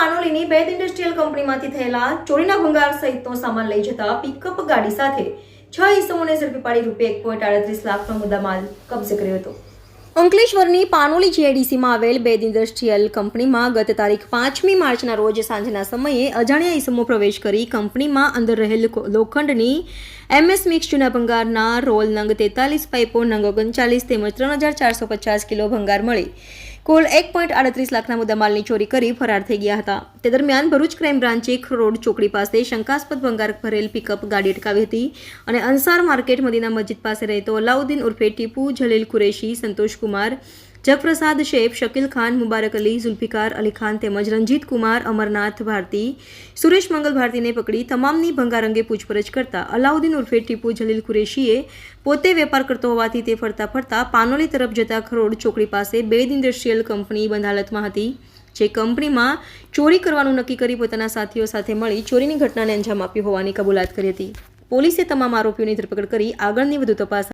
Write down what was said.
પાનોલીની બેદ industrial કંપનીમાંથી થયેલા ચોરીના ભંગાર સહિતનો સામાન લઈ જતા પિકઅપ ગાડી સાથે 6 ઈસમોને ઝડપી પાડી ₹1.38 લાખનો મુદ્દામાલ કબજે કર્યો હતો। અંકલેશ્વરની પાનોલી જીઆઈડીસીમાં આવેલ બેદ ઇન્ડસ્ટ્રીયલ કંપનીમાં ગત તારીખ 5મી માર્ચના રોજ સાંજના સમયે અજાણ્યા ઈસમો પ્રવેશ કરી કંપનીમાં અંદર રહેલ લોખંડની MS મિક્સ જૂના ભંગારના રોલ નંગ 43 પાઇપો નંગ 39 તેમજ 3450 કિલો ભંગાર મળી કુલ 1.38 લાખના મુદ્દામાલની ચોરી કરી ફરાર થઈ ગયા હતા। તે દરમિયાન ભરૂચ ક્રાઇમ બ્રાન્ચે રોડ ચોકડી પાસે શંકાસ્પદ ભંગાર ભરેલ પિકઅપ ગાડી અટકાવી હતી અને અંસાર માર્કેટ મદીના મસ્જિદ પાસે રહેતો અલાઉદ્દીન ઉર્ફે ટીપુ જલીલ કુરેશી, સંતોષ કુમાર, જગપ્રસાદ શેખ, શકીલ ખાન, મુબારક અલી, ઝુલ્ફિકાર અલી ખાન તેમજ રંજીત કુમાર, અમરનાથ ભારતી, સુરેશ મંગલ ભારતીને પકડી તમામની ભંગાર અંગે પૂછપરછ કરતા અલાઉદ્દીન ઉર્ફે ટીપુ જલીલ કુરેશીએ પોતે વેપાર કરતો હોવાથી તે ફરતા ફરતા પાનોલી તરફ જતા ખરોડ ચોકડી પાસે બેદ ઇન્ડસ્ટ્રીયલ કંપની બંધ હાલતમાં હતી, જે કંપનીમાં ચોરી કરવાનું નક્કી કરી પોતાના સાથીઓ સાથે મળી ચોરીની ઘટનાને અંજામ આપ્યો હોવાની કબૂલાત કરી હતી। પોલીસે તમામ આરોપીઓની ધરપકડ કરી આગળની વધુ તપાસ